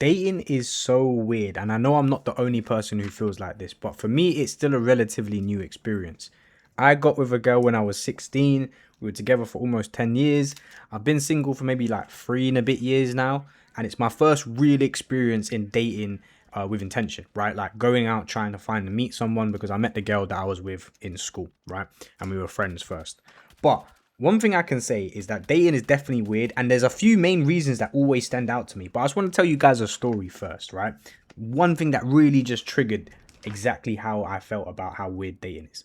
Dating is so weird, and I know I'm not the only person who feels like this, but for me, it's still a relatively new experience. I got with a girl when I was 16. We were together for almost 10 years. I've been single for maybe like 3 and a bit years now, and it's my first real experience in dating with intention, right? Like going out trying to find and meet someone because I met the girl that I was with in school, right? And we were friends first. But one thing I can say is that dating is definitely weird, and there's a few main reasons that always stand out to me. But I just want to tell you guys a story first, right? One thing that really just triggered exactly how I felt about how weird dating is.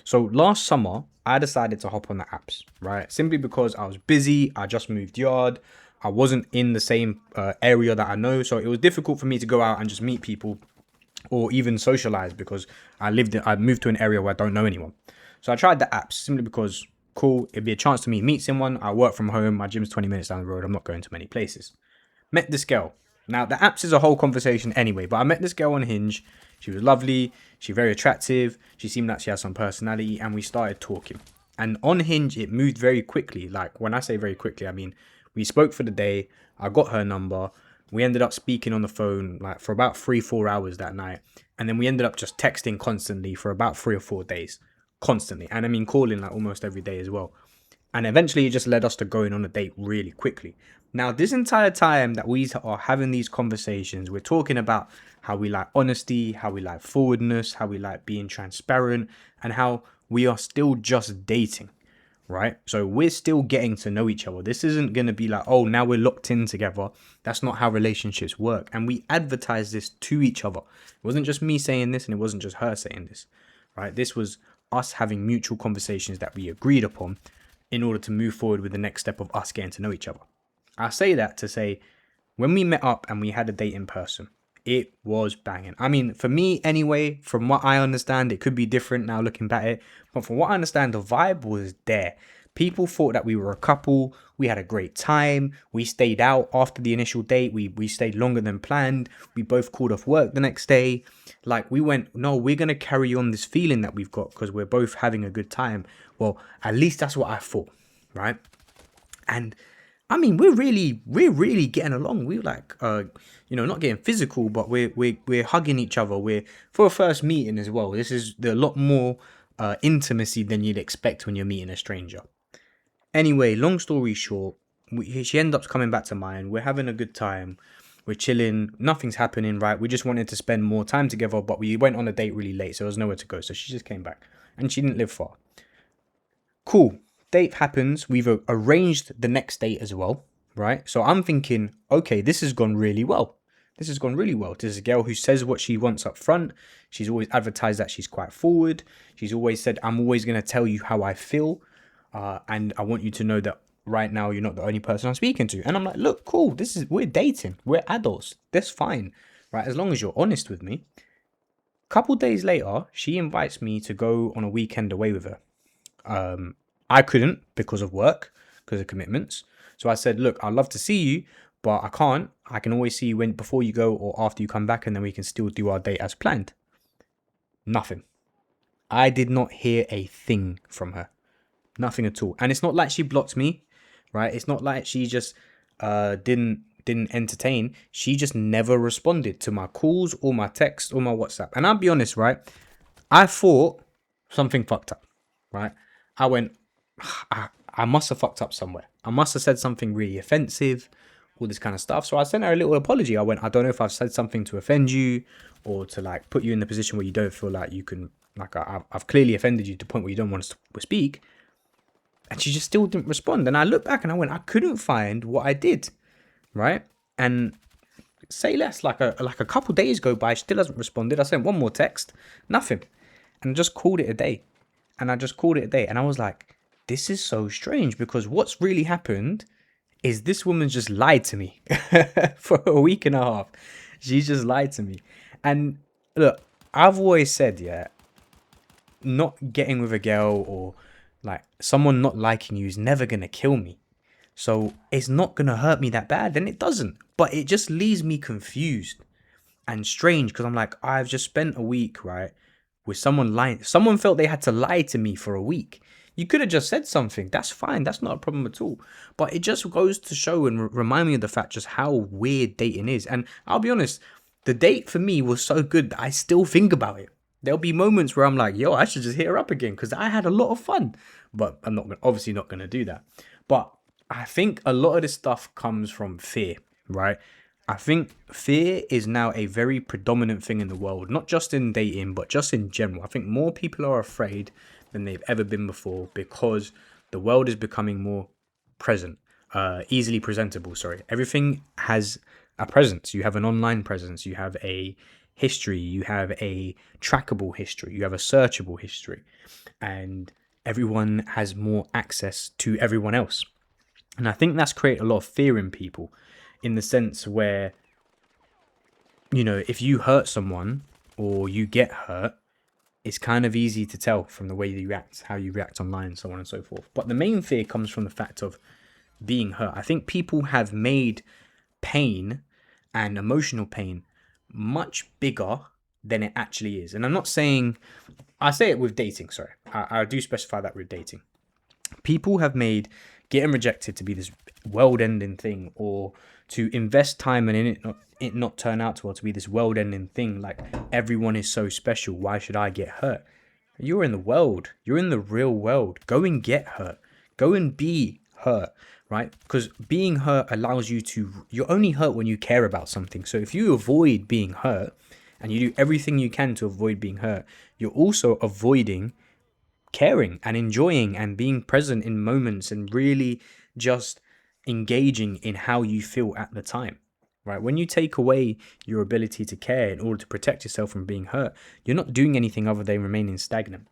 So last summer, I decided to hop on the apps, right? Simply because I was busy, I just moved yard, I wasn't in the same area that I know, so it was difficult for me to go out and just meet people or even socialize because I moved to an area where I don't know anyone. So I tried the apps simply because cool, it'd be a chance to meet someone. I work from home, my gym's 20 minutes down the road, I'm not going to many places. Met this girl. Now the apps is a whole conversation anyway, but I met this girl on Hinge. She was lovely, she very attractive, she seemed like she had some personality, and we started talking. And on Hinge it moved very quickly. Like when I say very quickly, I mean we spoke for the day, I got her number, we ended up speaking on the phone like for about 3-4 hours that night, and then we ended up just texting constantly for about 3 or 4 days. Constantly. And I mean calling like almost every day as well. And eventually it just led us to going on a date really quickly. Now, this entire time that we are having these conversations, we're talking about how we like honesty, how we like forwardness, how we like being transparent, and how we are still just dating, right? So we're still getting to know each other. This isn't going to be like, oh, now we're locked in together. That's not how relationships work. And we advertise this to each other. It wasn't just me saying this and it wasn't just her saying this, right? This was us having mutual conversations that we agreed upon in order to move forward with the next step of us getting to know each other. I say that to say, when we met up and we had a date in person, it was banging. I mean, for me anyway, from what I understand, it could be different now looking back at it, but from what I understand, the vibe was there. People thought that we were a couple. We had a great time. We stayed out after the initial date. We stayed longer than planned. We both called off work the next day. Like we went, no, we're going to carry on this feeling that we've got because we're both having a good time. Well, at least that's what I thought, right? And I mean, we're really getting along. We're like, not getting physical, but we're hugging each other. We're for a first meeting as well. This is a lot more intimacy than you'd expect when you're meeting a stranger. Anyway, long story short, she ended up coming back to mine. We're having a good time. We're chilling. Nothing's happening, right? We just wanted to spend more time together, but we went on a date really late, so there was nowhere to go. So she just came back, and she didn't live far. Cool. Date happens. We've arranged the next date as well, right? So I'm thinking, okay, this has gone really well. This has gone really well. This is a girl who says what she wants up front. She's always advertised that she's quite forward. She's always said, I'm always going to tell you how I feel. And I want you to know that right now you're not the only person I'm speaking to. And I'm like, look, cool. We're dating. We're adults. That's fine, right? As long as you're honest with me. Couple days later, she invites me to go on a weekend away with her. I couldn't because of work, because of commitments. So I said, look, I'd love to see you, but I can't. I can always see you before you go or after you come back, and then we can still do our date as planned. Nothing. I did not hear a thing from her. Nothing at all. And it's not like she blocked me, right? It's not like she just didn't entertain. She just never responded to my calls or my texts or my WhatsApp. And I'll be honest, right? I thought something fucked up, right? I went, I must have fucked up somewhere. I must have said something really offensive, all this kind of stuff. So I sent her a little apology. I went, I don't know if I've said something to offend you or to like put you in the position where you don't feel like you can, like I've clearly offended you to the point where you don't want us to speak. And she just still didn't respond. And I looked back and I went, I couldn't find what I did, right? And say less, like a couple days go by, she still hasn't responded. I sent one more text, nothing. And I just called it a day. And I was like, this is so strange because what's really happened is this woman just lied to me for a week and a half. She just lied to me. And look, I've always said, yeah, not getting with a girl or like someone not liking you is never going to kill me. So it's not going to hurt me that bad. And it doesn't. But it just leaves me confused and strange because I'm like, I've just spent a week, right, with someone lying. Someone felt they had to lie to me for a week You could have just said something. That's fine. That's not a problem at all. But it just goes to show and remind me of the fact just how weird dating is. And I'll be honest, the date for me was so good that I still think about it. There'll be moments where I'm like, yo, I should just hit her up again because I had a lot of fun. But I'm not obviously not going to do that. But I think a lot of this stuff comes from fear, right? I think fear is now a very predominant thing in the world, not just in dating, but just in general. I think more people are afraid than they've ever been before because the world is becoming more present, easily presentable. Sorry, everything has a presence. You have an online presence, you have a history, you have a trackable history, you have a searchable history, and everyone has more access to everyone else. And I think that's created a lot of fear in people, in the sense where, you know, if you hurt someone or you get hurt, it's kind of easy to tell from the way you react, how you react online, so on and so forth. But the main fear comes from the fact of being hurt. I think people have made pain and emotional pain much bigger than it actually is. And I'm not saying, I say it with dating, sorry. I do specify that with dating. People have made getting rejected to be this world-ending thing, or to invest time and it not turn out well to be this world-ending thing. Like, everyone is so special. Why should I get hurt? You're in the world. You're in the real world. Go and get hurt. Go and be hurt, right? Because being hurt allows you to... You're only hurt when you care about something. So if you avoid being hurt and you do everything you can to avoid being hurt, you're also avoiding caring and enjoying and being present in moments and really just engaging in how you feel at the time, right? When you take away your ability to care in order to protect yourself from being hurt, you're not doing anything other than remaining stagnant,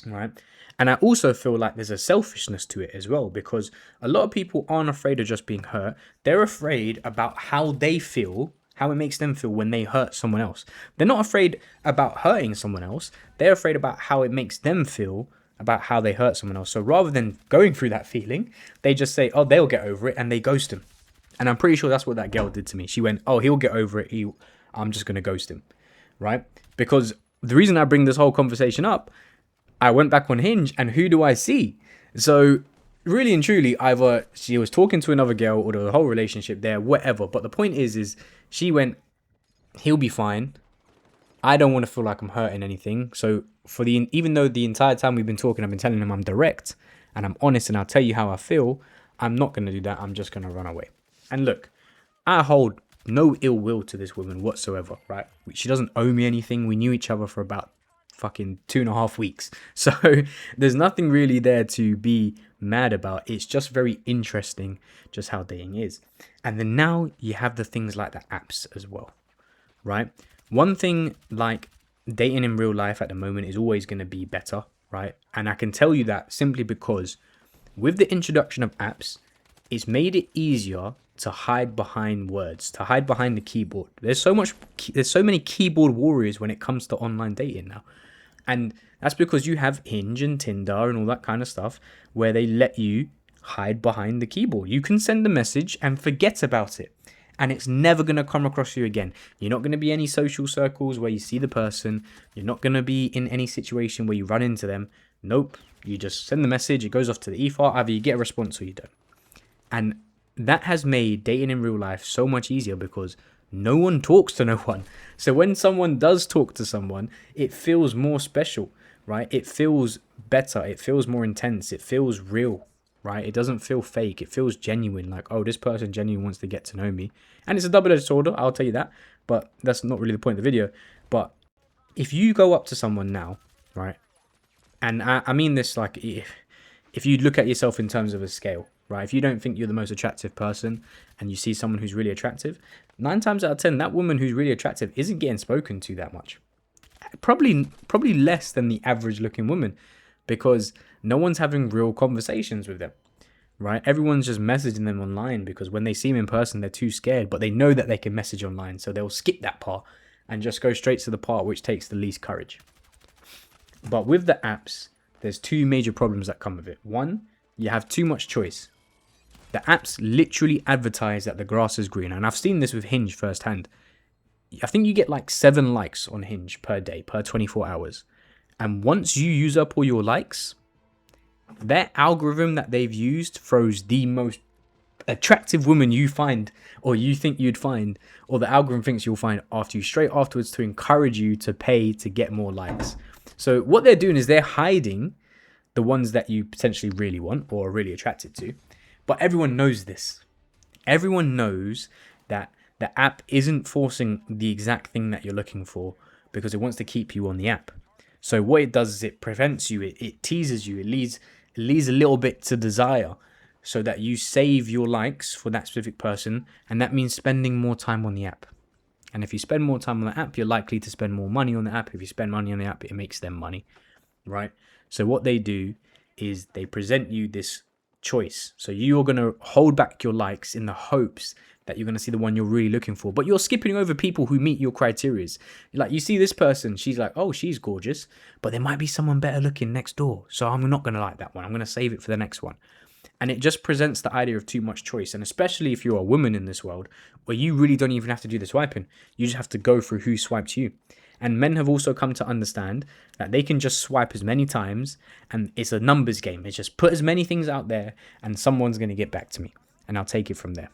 right? And I also feel like there's a selfishness to it as well, because a lot of people aren't afraid of just being hurt. They're afraid about how they feel, how it makes them feel when they hurt someone else. They're not afraid about hurting someone else. They're afraid about how it makes them feel about how they hurt someone else. So rather than going through that feeling, they just say, oh, they'll get over it, and they ghost him. And I'm pretty sure that's what that girl did to me. She went, oh, he'll get over it. I'm just going to ghost him, right? Because the reason I bring this whole conversation up, I went back on Hinge, and who do I see? So really and truly, either she was talking to another girl or the whole relationship there, whatever. But the point is she went, he'll be fine. I don't want to feel like I'm hurting anything. So even though the entire time we've been talking, I've been telling him I'm direct and I'm honest and I'll tell you how I feel, I'm not going to do that. I'm just going to run away. And look, I hold no ill will to this woman whatsoever, right? She doesn't owe me anything. We knew each other for about fucking 2.5 weeks. So there's nothing really there to be mad about. It's just very interesting just how dating is. And then now you have the things like the apps as well, right? One thing like dating in real life at the moment is always going to be better, right? And I can tell you that simply because with the introduction of apps, it's made it easier to hide behind words, to hide behind the keyboard. There's so many keyboard warriors when it comes to online dating now. And that's because you have Hinge and Tinder and all that kind of stuff where they let you hide behind the keyboard. You can send a message and forget about it, and it's never going to come across you again. You're not going to be in any social circles where you see the person. You're not going to be in any situation where you run into them. Nope. You just send the message. It goes off to the ether. Either you get a response or you don't. And that has made dating in real life so much easier because no one talks to no one. So when someone does talk to someone, it feels more special, right? It feels better. It feels more intense. It feels real, right? It doesn't feel fake. It feels genuine. Like, oh, this person genuinely wants to get to know me. And it's a double-edged sword, I'll tell you that. But that's not really the point of the video. But if you go up to someone now, right? And I mean this like if you look at yourself in terms of a scale, right? If you don't think you're the most attractive person and you see someone who's really attractive, 9 times out of 10, that woman who's really attractive isn't getting spoken to that much. Probably less than the average looking woman, because no one's having real conversations with them, right? Everyone's just messaging them online because when they see them in person, they're too scared, but they know that they can message online. So they'll skip that part and just go straight to the part which takes the least courage. But with the apps, there's 2 major problems that come with it. One, you have too much choice. The apps literally advertise that the grass is greener. And I've seen this with Hinge firsthand. I think you get like 7 likes on Hinge per day, per 24 hours. And once you use up all your likes, Their algorithm that they've used throws the most attractive woman you find, or you think you'd find, or the algorithm thinks you'll find after you, straight afterwards, to encourage you to pay to get more likes. So what they're doing is they're hiding the ones that you potentially really want or are really attracted to. But everyone knows this. Everyone knows that the app isn't forcing the exact thing that you're looking for because it wants to keep you on the app. So what it does is it prevents you, it teases you, it leaves a little bit to desire so that you save your likes for that specific person, and that means spending more time on the app. And if you spend more time on the app, you're likely to spend more money on the app. If you spend money on the app, it makes them money, right? So what they do is they present you this choice. So you're going to hold back your likes in the hopes that you're going to see the one you're really looking for, but you're skipping over people who meet your criteria. Like, you see this person, she's like, oh, she's gorgeous, but there might be someone better looking next door, so I'm not going to like that one. I'm going to save it for the next one. And it just presents the idea of too much choice. And especially if you're a woman in this world, where you really don't even have to do the swiping, you just have to go through who swiped you. And men have also come to understand that they can just swipe as many times, and it's a numbers game. It's just put as many things out there and someone's going to get back to me and I'll take it from there.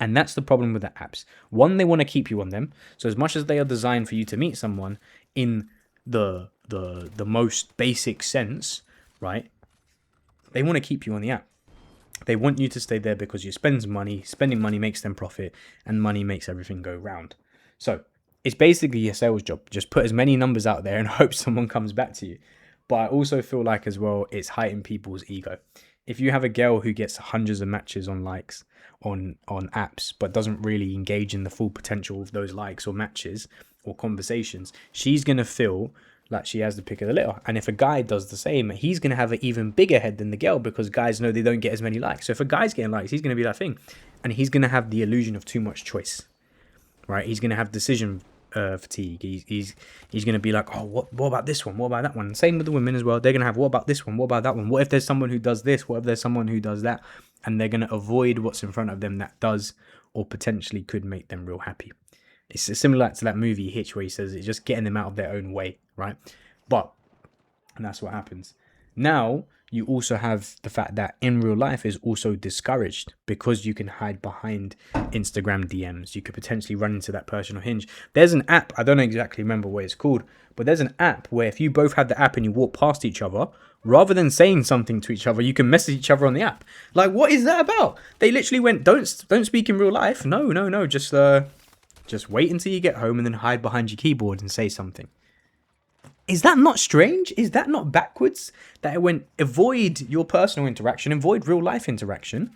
And that's the problem with the apps. One, they want to keep you on them. So as much as they are designed for you to meet someone in the most basic sense, right? They want to keep you on the app. They want you to stay there because you spend money. Spending money makes them profit, and money makes everything go round. So it's basically a sales job. Just put as many numbers out there and hope someone comes back to you. But I also feel like as well, it's heightened people's ego. If you have a girl who gets hundreds of matches on likes on apps, but doesn't really engage in the full potential of those likes or matches or conversations, she's going to feel like she has the pick of the litter. And if a guy does the same, he's going to have an even bigger head than the girl, because guys know they don't get as many likes. So if a guy's getting likes, he's going to be that thing. And he's going to have the illusion of too much choice, right? He's going to have decision fatigue. He's going to be like, oh, what about this one? What about that one? Same with the women as well. They're going to have, what about this one? What about that one? What if there's someone who does this? What if there's someone who does that? And they're going to avoid what's in front of them that does or potentially could make them real happy. It's similar to that movie Hitch, where he says it's just getting them out of their own way, right? And that's what happens. Now, you also have the fact that in real life is also discouraged because you can hide behind Instagram DMs. You could potentially run into that person on Hinge. There's an app, I don't exactly remember what it's called, but there's an app where if you both have the app and you walk past each other, rather than saying something to each other, you can message each other on the app. Like, what is that about? They literally went, don't speak in real life. No, just wait until you get home and then hide behind your keyboard and say something. Is that not strange? Is that not backwards? That it went, avoid your personal interaction, avoid real life interaction.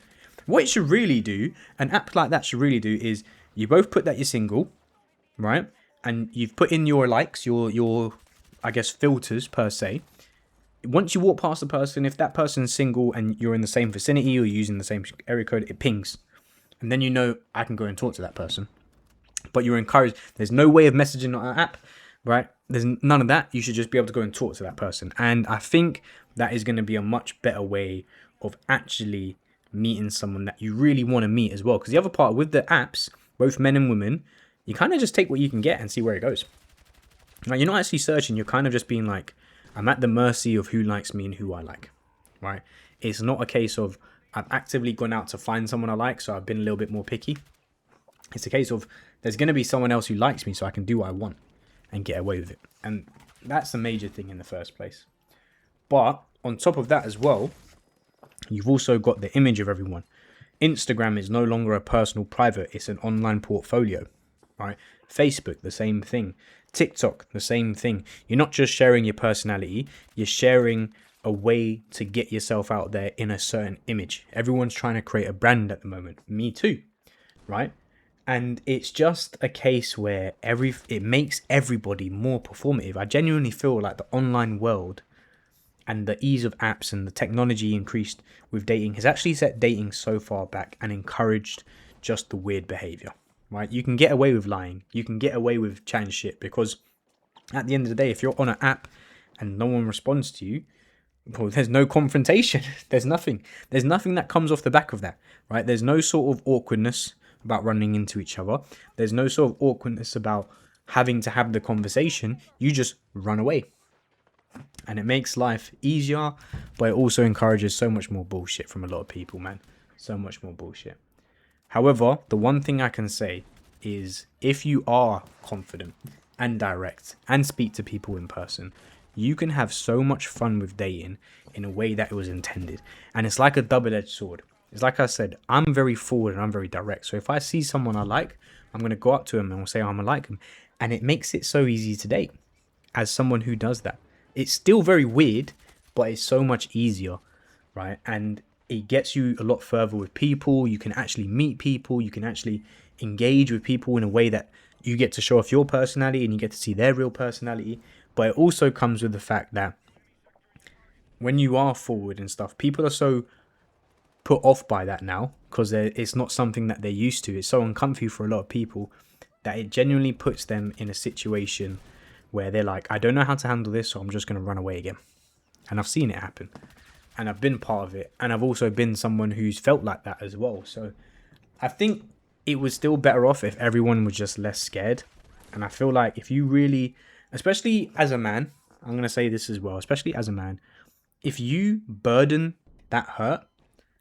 What it should really do, an app like that should really do, is you both put that you're single, right? And you've put in your likes, your I guess, filters per se. Once you walk past the person, if that person's single and you're in the same vicinity or using the same area code, it pings. And then you know, I can go and talk to that person. But you're encouraged. There's no way of messaging on an app, right? There's none of that. You should just be able to go and talk to that person. And I think that is going to be a much better way of actually meeting someone that you really want to meet as well. Because the other part with the apps, both men and women, you kind of just take what you can get and see where it goes. Like, you're not actually searching. You're kind of just being like, I'm at the mercy of who likes me and who I like, right? It's not a case of I've actively gone out to find someone I like, so I've been a little bit more picky. It's a case of there's going to be someone else who likes me, so I can do what I want and get away with it. And that's the major thing in the first place. But on top of that as well, you've also got the image of everyone. Instagram is no longer a personal private, it's an online portfolio, right? Facebook, the same thing. TikTok, the same thing. You're not just sharing your personality, you're sharing a way to get yourself out there in a certain image. Everyone's trying to create a brand at the moment. Me too, right? And it's just a case where it makes everybody more performative. I genuinely feel like the online world and the ease of apps and the technology increased with dating has actually set dating so far back and encouraged just the weird behavior, right? You can get away with lying. You can get away with chatting shit, because at the end of the day, if you're on an app and no one responds to you, well, there's no confrontation. There's nothing that comes off the back of that, right? There's no sort of awkwardness about running into each other. There's no sort of awkwardness about having to have the conversation. You just run away. And it makes life easier, but it also encourages so much more bullshit from a lot of people, man. So much more bullshit. However, the one thing I can say is if you are confident and direct and speak to people in person, you can have so much fun with dating in a way that it was intended. And it's like a double-edged sword. It's like I said, I'm very forward and I'm very direct. So if I see someone I like, I'm going to go up to him and I'll say I'm going to like him. And it makes it so easy to date as someone who does that. It's still very weird, but it's so much easier, right? And it gets you a lot further with people. You can actually meet people. You can actually engage with people in a way that you get to show off your personality and you get to see their real personality. But it also comes with the fact that when you are forward and stuff, people are so put off by that now because it's not something that they're used to. It's so uncomfy for a lot of people that it genuinely puts them in a situation where they're like, I don't know how to handle this, so I'm just going to run away again. And I've seen it happen. And I've been part of it. And I've also been someone who's felt like that as well. So I think it was still better off if everyone was just less scared. And I feel like if you really, especially as a man, I'm going to say this as well, especially as a man, if you burden that hurt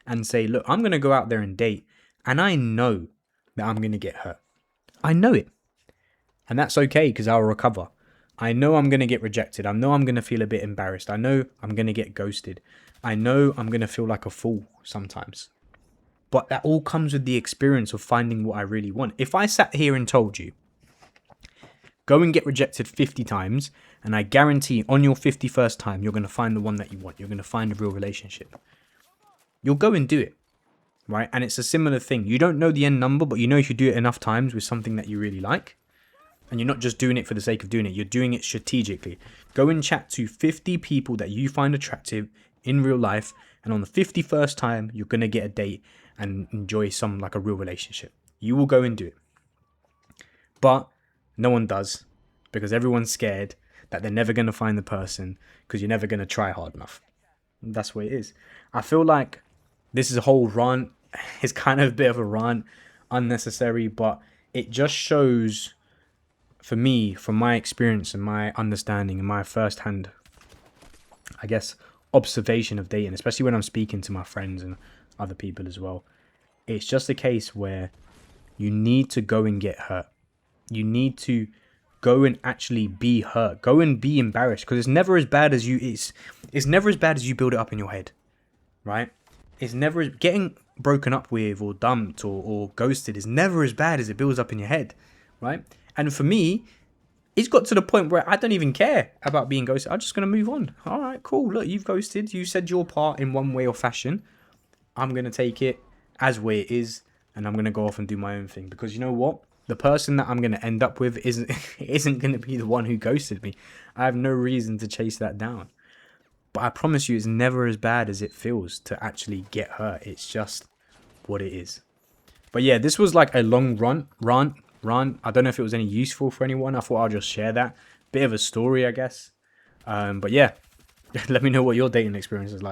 and say, look, I'm going to go out there and date, and I know that I'm going to get hurt. I know it. And that's okay because I'll recover. I know I'm going to get rejected. I know I'm going to feel a bit embarrassed. I know I'm going to get ghosted. I know I'm going to feel like a fool sometimes. But that all comes with the experience of finding what I really want. If I sat here and told you, go and get rejected 50 times, and I guarantee on your 51st time, you're going to find the one that you want. You're going to find a real relationship. You'll go and do it, right? And it's a similar thing. You don't know the end number, but you know if you do it enough times with something that you really like, and you're not just doing it for the sake of doing it, you're doing it strategically. Go and chat to 50 people that you find attractive in real life, and on the 51st time, you're going to get a date and enjoy some like a real relationship. You will go and do it. But no one does, because everyone's scared that they're never going to find the person because you're never going to try hard enough. And that's what it is. I feel like this is a whole rant. It's kind of a bit of a rant, unnecessary, but it just shows, for me, from my experience and my understanding and my first-hand, I guess, observation of dating, especially when I'm speaking to my friends and other people as well, it's just a case where you need to go and get hurt. You need to go and actually be hurt. Go and be embarrassed, because it's never as bad as it's never as bad as you build it up in your head, right? It's never getting broken up with or dumped or ghosted is never as bad as it builds up in your head, right? And for me, it's got to the point where I don't even care about being ghosted. I'm just going to move on. All right, cool. Look, you've ghosted. You said your part in one way or fashion. I'm going to take it as where it is, and I'm going to go off and do my own thing. Because you know what? The person that I'm going to end up with isn't going to be the one who ghosted me. I have no reason to chase that down. But I promise you, it's never as bad as it feels to actually get hurt. It's just what it is. But yeah, this was like a long rant. I don't know if it was any useful for anyone. I thought I'll just share that. Bit of a story, I guess. But yeah, let me know what your dating experience is like.